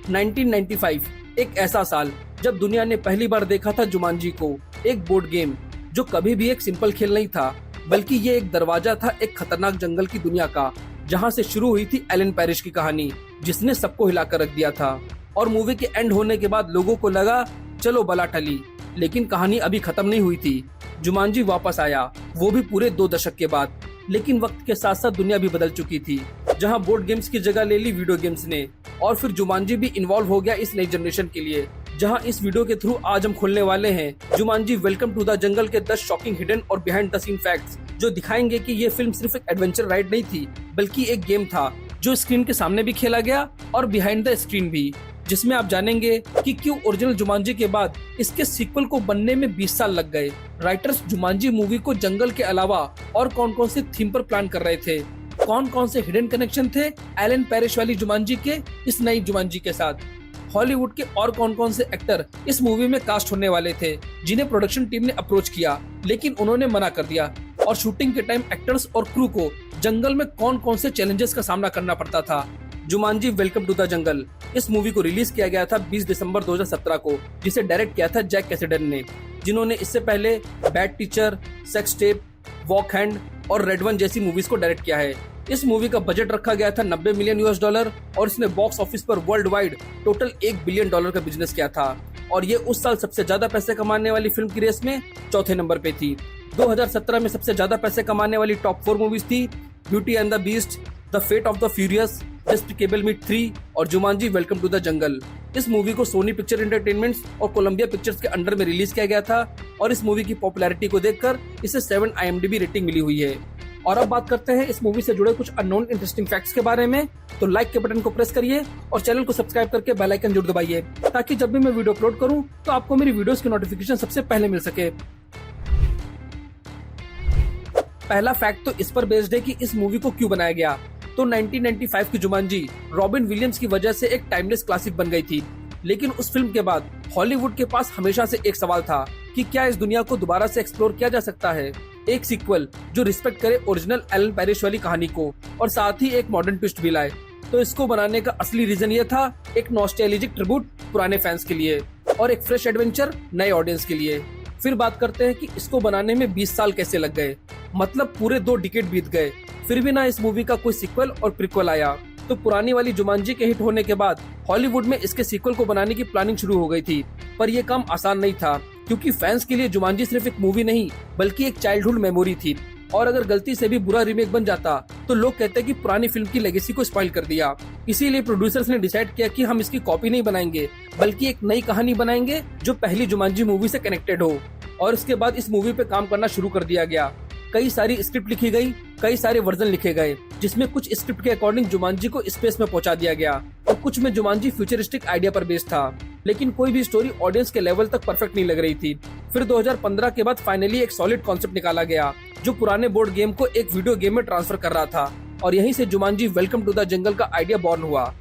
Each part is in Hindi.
1995 एक ऐसा साल जब दुनिया ने पहली बार देखा था जुमांजी को, एक बोर्ड गेम जो कभी भी एक सिंपल खेल नहीं था, बल्कि ये एक दरवाजा था एक खतरनाक जंगल की दुनिया का, जहां से शुरू हुई थी एलन पैरिश की कहानी, जिसने सबको हिलाकर रख दिया था। और मूवी के एंड होने के बाद लोगों को लगा चलो बला टली, लेकिन कहानी अभी खत्म नहीं हुई थी। जुमांजी वापस आया, वो भी पूरे 2 दशक के बाद। लेकिन वक्त के साथ साथ दुनिया भी बदल चुकी थी, जहां बोर्ड गेम्स की जगह ले ली वीडियो गेम्स ने, और फिर जुमांजी भी इन्वॉल्व हो गया इस नई जनरेशन के लिए। जहां इस वीडियो के थ्रू आज हम खोलने वाले हैं Jumanji welcome to the jungle के 10 शॉकिंग हिडन और बिहाइंड द सीन फैक्ट्स, जो दिखाएंगे कि ये फिल्म सिर्फ एक एडवेंचर राइड नहीं थी, बल्कि एक गेम था जो स्क्रीन के सामने भी खेला गया और बिहाइंड द स्क्रीन भी, जिसमें आप जानेंगे कि क्यों ओरिजिनल जुमांजी के बाद इसके सीक्वल को बनने में 20 साल लग गए। राइटर्स जुमांजी मूवी को जंगल के अलावा और कौन कौन से थीम पर प्लान कर रहे थे, कौन कौन से हिडन कनेक्शन थे एलन पैरिश वाली जुमांजी के इस नई जुमांजी के साथ, हॉलीवुड के और कौन कौन से एक्टर इस मूवी में कास्ट होने वाले थे जिन्हें प्रोडक्शन टीम ने अप्रोच किया लेकिन उन्होंने मना कर दिया, और शूटिंग के टाइम एक्टर्स और क्रू को जंगल में कौन कौन से चैलेंजेस का सामना करना पड़ता था। जुमांजी वेलकम टू द जंगल इस मूवी को रिलीज किया गया था 20 दिसंबर 2017 को, जिसे डायरेक्ट किया था जैक कैसिडन ने, जिन्होंने इससे पहले bad teacher, sex tape, walk hand और रेड वन जैसी मूवीज को डायरेक्ट किया है। इस मूवी का बजट रखा गया था $90 मिलियन और इसने बॉक्स ऑफिस पर वर्ल्ड वाइड टोटल $1 बिलियन का बिजनेस किया था, और ये उस साल सबसे ज्यादा पैसे कमाने वाली फिल्म की रेस में चौथे नंबर पे थी। 2017 में सबसे ज्यादा पैसे कमाने वाली टॉप 4 मूवीज थी Beauty and the Beast, the Fate of the Furious, Despicable Me 3 और जुमांजी वेलकम टू द जंगल। इस मूवी को सोनी पिक्चर एंटरटेनमेंट्स और कोलंबिया पिक्चर्स के अंडर में रिलीज किया गया था, और इस मूवी की पॉपुलैरिटी को देखकर इसे 7 IMDb रेटिंग मिली हुई है। और अब बात करते हैं इस मूवी से जुड़े कुछ अननोन इंटरेस्टिंग फैक्ट्स के बारे में। तो लाइक के बटन को प्रेस करिए और चैनल को सब्सक्राइब करके बेल आइकन जरूर दबाइए, ताकि जब भी मैं वीडियो अपलोड करूं तो आपको मेरी वीडियोस की नोटिफिकेशन सबसे पहले मिल सके। पहला फैक्ट तो इस पर बेस्ड है कि इस मूवी को क्यों बनाया गया। तो 1995 की जुमांजी रॉबिन विलियम्स की वजह से एक टाइमलेस क्लासिक बन गई थी, लेकिन उस फिल्म के बाद हॉलीवुड के पास हमेशा से एक सवाल था कि क्या इस दुनिया को दोबारा से एक्सप्लोर किया जा सकता है, एक सीक्वल जो रिस्पेक्ट करे ओरिजिनल एलन पैरिश वाली कहानी को और साथ ही एक मॉडर्न ट्विस्ट भी लाए। तो इसको बनाने का असली रीजन ये था, एक नॉस्टैल्जिक ट्रिब्यूट पुराने फैंस के लिए और एक फ्रेश एडवेंचर नए ऑडियंस के लिए। फिर बात करते हैं कि इसको बनाने में 20 साल कैसे लग गए, मतलब पूरे 2 डिकेड बीत गए, फिर भी ना इस मूवी का कोई सीक्वल और प्रीक्वल आया। तो पुरानी वाली जुमांजी के हिट होने के बाद हॉलीवुड में इसके सीक्वल को बनाने की प्लानिंग शुरू हो गई थी, पर यह काम आसान नहीं था, क्योंकि फैंस के लिए जुमांजी सिर्फ एक मूवी नहीं बल्कि एक चाइल्डहुड मेमोरी थी, और अगर गलती से भी बुरा रीमेक बन जाता तो लोग कहते कि पुरानी फिल्म की लेगेसी को स्पॉइल कर दिया। इसीलिए प्रोड्यूसर्स ने डिसाइड किया कि हम इसकी कॉपी नहीं बनाएंगे, बल्कि एक नई कहानी बनाएंगे जो पहली जुमांजी मूवी से कनेक्टेड हो। और इसके बाद इस मूवी पे काम करना शुरू कर दिया गया। कई सारी स्क्रिप्ट लिखी गई, कई सारे वर्जन लिखे गए, जिसमें कुछ स्क्रिप्ट के अकॉर्डिंग जुमांजी को स्पेस में पहुंचा दिया गया और कुछ में जुमांजी फ्यूचरिस्टिक आइडिया पर बेस्ड था, लेकिन कोई भी स्टोरी ऑडियंस के लेवल तक परफेक्ट नहीं लग रही थी। फिर 2015 के बाद फाइनली एक सॉलिड कॉन्सेप्ट निकाला गया जो पुराने बोर्ड गेम को एक वीडियो गेम में ट्रांसफर कर रहा था, और यहीं से Jumanji welcome to the jungle का आइडिया बॉर्न हुआ।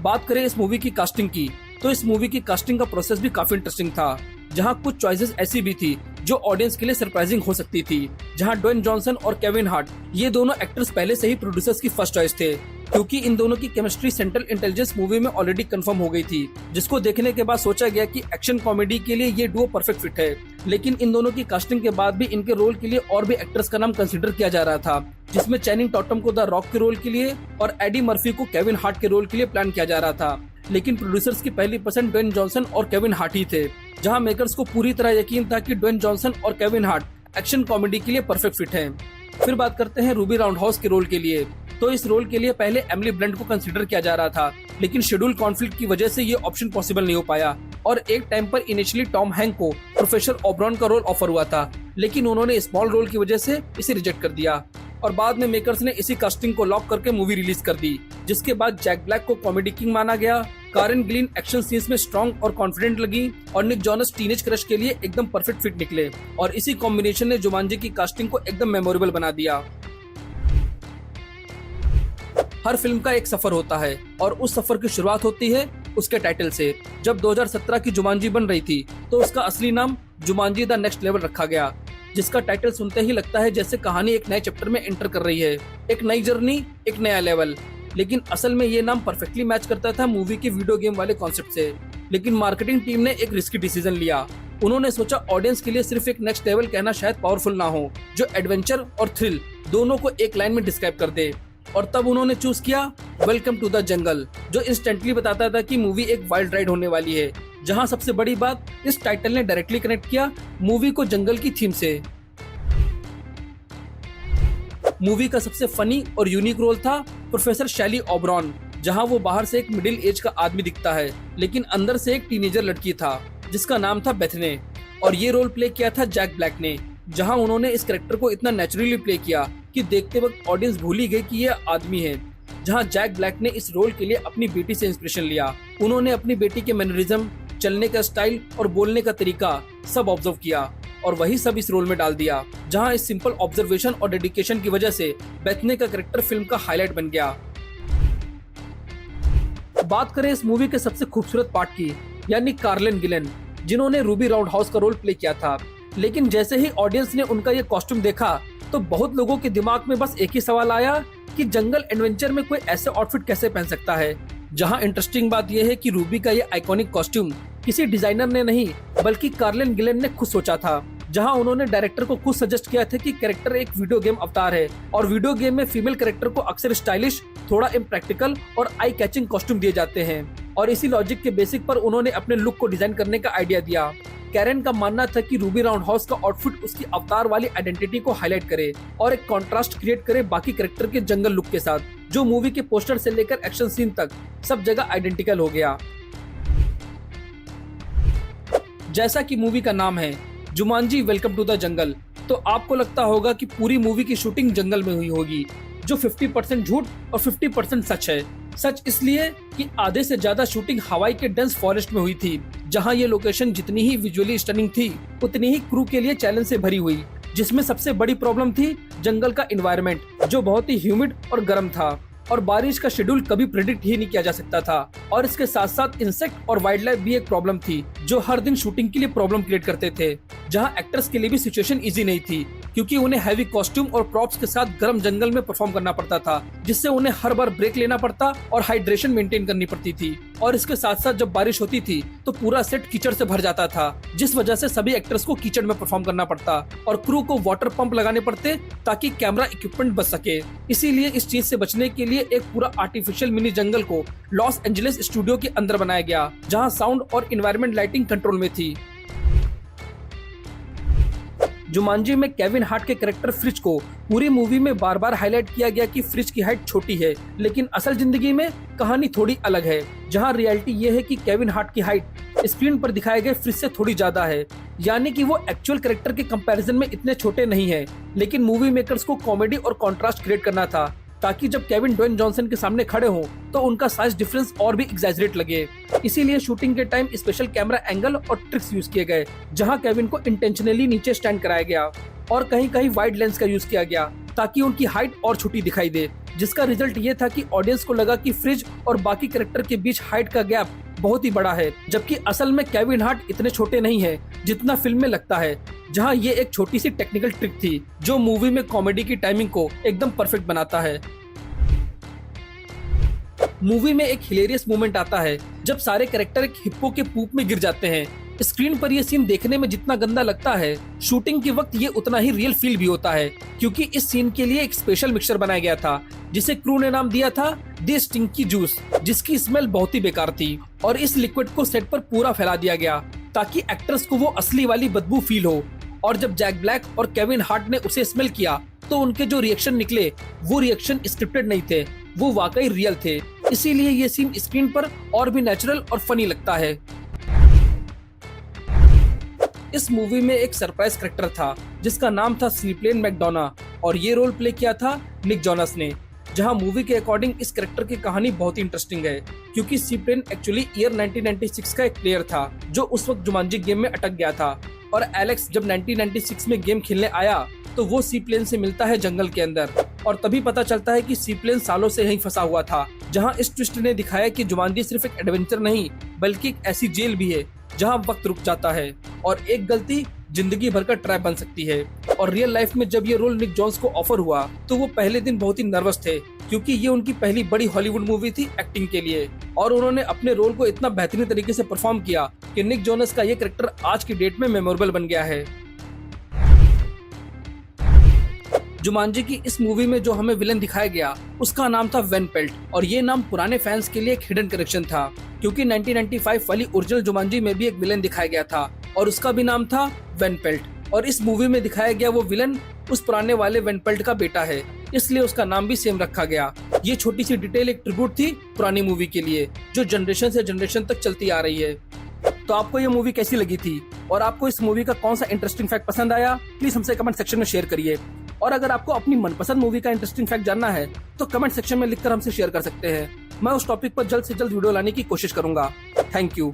बात करें इस मूवी की कास्टिंग की, तो इस मूवी की कास्टिंग का प्रोसेस भी काफी इंटरेस्टिंग था, जहां कुछ चॉइसेस ऐसी भी थी जो ऑडियंस के लिए सरप्राइजिंग हो सकती थी। जहां ड्वेन जॉनसन और केविन हार्ट ये दोनों एक्टर्स पहले से ही प्रोड्यूसर्स की फर्स्ट चॉइस थे, क्योंकि इन दोनों की केमिस्ट्री सेंट्रल इंटेलिजेंस मूवी में ऑलरेडी कंफर्म हो गई थी, जिसको देखने के बाद सोचा गया कि एक्शन कॉमेडी के लिए ये डुओ परफेक्ट फिट है। लेकिन इन दोनों की कास्टिंग के बाद भी इनके रोल के लिए और भी एक्टर्स का नाम कंसिडर किया जा रहा था, जिसमें चैनिंग टॉटम को द रॉक के रोल के लिए और एडी मर्फी को केविन हार्ट के रोल के लिए प्लान किया जा रहा था। लेकिन प्रोड्यूसर्स की पहली पसंद ड्वेन जॉनसन और केविन हार्ट ही थे, जहां मेकर्स को पूरी तरह यकीन था कि ड्वेन जॉनसन और केविन हार्ट एक्शन कॉमेडी के लिए परफेक्ट फिट हैं। फिर बात करते हैं रूबी राउंडहाउस के रोल के लिए। तो इस रोल के लिए पहले एमिली ब्लंट को कंसीडर किया जा रहा था, लेकिन शेड्यूल कॉन्फ्लिक्ट की वजह से ये ऑप्शन पॉसिबल नहीं हो पाया, और एक टाइम पर इनिशियली टॉम हैंक को प्रोफेसर ओब्रॉन का रोल ऑफर हुआ था, लेकिन उन्होंने स्मॉल रोल की वजह से इसे रिजेक्ट कर दिया, और बाद में मेकर्स ने इसी कास्टिंग को लॉक करके मूवी रिलीज कर दी, जिसके बाद जैक ब्लैक को कॉमेडी किंग माना गया, कारेन ग्लीन एक्शन सीन्स में स्ट्रॉन्ग और कॉन्फिडेंट लगी, और निक जॉनस टीनेज क्रश के लिए एकदम परफेक्ट फिट निकले, और इसी कॉम्बिनेशन ने जुमांजी की कास्टिंग को एकदम मेमोरेबल बना दिया। हर फिल्म का एक सफर होता है, और उस सफर की शुरुआत होती है उसके टाइटल से। जब 2017 की जुमांजी बन रही थी तो उसका असली नाम जुमांजी द नेक्स्ट लेवल रखा गया, जिसका टाइटल सुनते ही लगता है जैसे कहानी एक नए चैप्टर में एंटर कर रही है, एक नई जर्नी, एक नया लेवल। लेकिन असल में ये नाम परफेक्टली मैच करता था मूवी के वीडियो गेम वाले कॉन्सेप्ट से। लेकिन मार्केटिंग टीम ने एक रिस्की डिसीजन लिया। उन्होंने सोचा ऑडियंस के लिए सिर्फ एक नेक्स्ट लेवल कहना शायद पावरफुल ना हो, जो एडवेंचर और थ्रिल दोनों को एक लाइन में डिस्क्राइब कर दे। और तब उन्होंने चूज किया वेलकम टू द जंगल, जो इंस्टेंटली बताता था कि मूवी एक वाइल्ड राइड होने वाली है। जहां सबसे बड़ी बात, इस टाइटल ने डायरेक्टली कनेक्ट किया मूवी को जंगल की थीम से। मूवी का सबसे फनी और यूनिक रोल था प्रोफेसर शैली ओबरॉन, जहां वो बाहर से एक मिडिल एज का आदमी दिखता है लेकिन अंदर से एक टीनेजर लड़की था जिसका नाम था बेथने। और ये रोल प्ले किया था जैक ब्लैक ने, जहां उन्होंने इस कैरेक्टर को इतना नेचुरली प्ले किया कि देखते वक्त ऑडियंस भूल ही गई कि ये आदमी है। जहां जैक ब्लैक ने इस रोल के लिए अपनी बेटी से इंस्पिरेशन लिया। उन्होंने अपनी बेटी के मैनरिज्म, चलने का स्टाइल और बोलने का तरीका सब ऑब्जर्व किया और वही सब इस रोल में डाल दिया। जहां इस सिंपल ऑब्जर्वेशन और डेडिकेशन की वजह से बेथने का कैरेक्टर फिल्म का हाईलाइट बन गया। बात करें इस मूवी के सबसे खूबसूरत पार्ट की, यानी कार्लिन गिलेन, जिन्होंने रूबी राउंडहाउस का रोल प्ले किया था। लेकिन जैसे ही ऑडियंस ने उनका ये कॉस्ट्यूम देखा तो बहुत लोगों के दिमाग में बस एक ही सवाल आया कि जंगल एडवेंचर में कोई ऐसे आउटफिट कैसे पहन सकता है। जहां इंटरेस्टिंग बात यह है कि रूबी का ये आइकॉनिक कॉस्ट्यूम किसी डिजाइनर ने नहीं बल्कि कार्लिन गिलेन ने खुद सोचा था। जहां उन्होंने डायरेक्टर को खुद सजेस्ट किया था कि कैरेक्टर एक वीडियो गेम अवतार है और वीडियो गेम में फीमेल कैरेक्टर को अक्सर स्टाइलिश, थोड़ा इम्प्रैक्टिकल और आई कैचिंग कॉस्ट्यूम दिए जाते हैं। और इसी लॉजिक के बेसिक पर उन्होंने अपने लुक को डिजाइन करने का आइडिया दिया। कैरन का मानना था कि रूबी राउंडहाउस का आउटफिट उसकी अवतार वाली आइडेंटिटी को हाईलाइट करे और एक कॉन्ट्रास्ट क्रिएट करे बाकी कैरेक्टर के जंगल लुक के साथ, जो मूवी के पोस्टर से लेकर एक्शन सीन तक सब जगह आइडेंटिकल हो गया। जैसा कि मूवी का नाम है Jumanji welcome to the jungle, तो आपको लगता होगा कि पूरी मूवी की शूटिंग जंगल में हुई होगी, जो 50% झूठ और 50% सच है। सच इसलिए कि आधे से ज्यादा शूटिंग हवाई के डेंस फॉरेस्ट में हुई थी, जहां ये लोकेशन जितनी ही विजुअली स्टनिंग थी उतनी ही क्रू के लिए चैलेंज से भरी हुई, जिसमें सबसे बड़ी प्रॉब्लम थी जंगल का एनवायरनमेंट, जो बहुत ही ह्यूमिड और गर्म था और बारिश का शेड्यूल कभी प्रेडिक्ट ही नहीं किया जा सकता था। और इसके साथ साथ इंसेक्ट और वाइल्ड लाइफ भी एक प्रॉब्लम थी, जो हर दिन शूटिंग के लिए प्रॉब्लम क्रिएट करते थे। जहां एक्टर्स के लिए भी सिचुएशन इजी नहीं थी, क्योंकि उन्हें हैवी कॉस्ट्यूम और प्रॉप्स के साथ गर्म जंगल में परफॉर्म करना पड़ता था, जिससे उन्हें हर बार ब्रेक लेना पड़ता और हाइड्रेशन मेंटेन करनी पड़ती थी। और इसके साथ साथ जब बारिश होती थी तो पूरा सेट कीचड़ से भर जाता था, जिस वजह से सभी एक्टर्स को कीचड़ में परफॉर्म करना पड़ता और क्रू को वाटर पंप लगाने पड़ते ताकि कैमरा इक्विपमेंट बच सके। इसीलिए इस चीज से बचने के लिए एक पूरा आर्टिफिशियल मिनी जंगल को लॉस एंजलिस स्टूडियो के अंदर बनाया गया, जहां साउंड और एनवायरनमेंट लाइटिंग कंट्रोल में थी। जुमांजी में केविन हार्ट के कैरेक्टर फ्रिज को पूरी मूवी में बार बार हाईलाइट किया गया कि फ्रिज की हाइट छोटी है, लेकिन असल जिंदगी में कहानी थोड़ी अलग है। जहां रियलिटी ये है कि केविन हार्ट की हाइट स्क्रीन पर दिखाए गए फ्रिज से थोड़ी ज्यादा है, यानी कि वो एक्चुअल कैरेक्टर के कंपैरिजन में इतने छोटे नहीं है। लेकिन मूवी मेकर्स को कॉमेडी और कॉन्ट्रास्ट क्रिएट करना था, ताकि जब केविन ड्वेन जॉनसन के सामने खड़े हों तो उनका साइज डिफरेंस और भी एग्जैजरेट लगे। इसीलिए शूटिंग के टाइम स्पेशल कैमरा एंगल और ट्रिक्स यूज किए गए, जहां केविन को इंटेंशनली नीचे स्टैंड कराया गया और कहीं कहीं वाइड लेंस का यूज किया गया ताकि उनकी हाइट और छोटी दिखाई दे, जिसका रिजल्ट ये था कि ऑडियंस को लगा कि फ्रिज और बाकी कैरेक्टर के बीच हाइट का गैप बहुत ही बड़ा है, जबकि असल में केविन हार्ट इतने छोटे नहीं है जितना फिल्म में लगता है। जहां ये एक छोटी सी टेक्निकल ट्रिक थी जो मूवी में कॉमेडी की टाइमिंग को एकदम परफेक्ट बनाता है। मूवी में एक हिलेरियस मोमेंट आता है जब सारे कैरेक्टर एक हिप्पो के पूप में गिर जाते हैं। स्क्रीन पर ये सीन देखने में जितना गंदा लगता है, शूटिंग के वक्त ये उतना ही रियल फील भी होता है, क्योंकि इस सीन के लिए एक स्पेशल मिक्सचर बनाया गया था जिसे क्रू ने नाम दिया था द स्टिंकी जूस, जिसकी स्मेल बहुत ही बेकार थी। और इस लिक्विड को सेट पर पूरा फैला दिया गया ताकि एक्टर्स को वो असली वाली बदबू फील हो। और जब जैक ब्लैक और केविन हार्ट ने उसे स्मेल किया तो उनके जो रिएक्शन निकले वो रिएक्शन स्क्रिप्टेड नहीं थे, वो वाकई रियल थे। इसीलिए ये सीन स्क्रीन पर और भी नेचुरल और फनी लगता है। इस मूवी में एक सरप्राइज कैरेक्टर था जिसका नाम था सीप्लेन मैकडोना और ये रोल प्ले किया था निक जोनस ने। जहां मूवी के अकॉर्डिंग इस कैरेक्टर की कहानी बहुत ही इंटरेस्टिंग है, क्योंकि सीप्लेन एक्चुअली ईयर 1996 का एक प्लेयर था जो उस वक्त जुमांजी गेम में अटक गया था। और एलेक्स जब 1996 में गेम खेलने आया तो वो सीप्लेन से मिलता है जंगल के अंदर और तभी पता चलता है कि सीप्लेन सालों से यहीं फंसा हुआ था। जहां इस ट्विस्ट ने दिखाया कि जुमांजी सिर्फ एक एडवेंचर नहीं बल्कि एक ऐसी जेल भी है जहां वक्त रुक जाता है और एक गलती जिंदगी भर का ट्रैप बन सकती है। और रियल लाइफ में जब ये रोल निक जोन्स को ऑफर हुआ तो वो पहले दिन बहुत ही नर्वस थे, क्योंकि ये उनकी पहली बड़ी हॉलीवुड मूवी थी एक्टिंग के लिए। और उन्होंने अपने रोल को इतना बेहतरीन तरीके से परफॉर्म किया कि निक जोनस का ये कैरेक्टर आज की डेट में मेमोरेबल बन गया है। जुमांजी की इस मूवी में जो हमें विलन दिखाया गया उसका नाम था वेन पेल्ट, और ये नाम पुराने फैंस के लिए एक हिडन कनेक्शन था, क्योंकि 1995 वाली ओरिजिनल जुमांजी में भी एक विलन दिखाया गया था और उसका भी नाम था वेन पेल्ट। और इस मूवी में दिखाया गया वो विलन उस पुराने वाले वेन पेल्ट का बेटा है, इसलिए उसका नाम भी सेम रखा गया। ये छोटी सी डिटेल एक ट्रिब्यूट थी पुरानी मूवी के लिए, जो जनरेशन से जनरेशन तक चलती आ रही है। तो आपको ये मूवी कैसी लगी थी और आपको इस मूवी का कौन सा इंटरेस्टिंग फैक्ट पसंद आया, प्लीज हमसे कमेंट सेक्शन में शेयर करिए। और अगर आपको अपनी मनपसंद मूवी का इंटरेस्टिंग फैक्ट जानना है तो कमेंट सेक्शन में लिखकर हमसे शेयर कर सकते हैं। मैं उस टॉपिक पर जल्द से जल्द वीडियो लाने की कोशिश करूंगा। Thank you.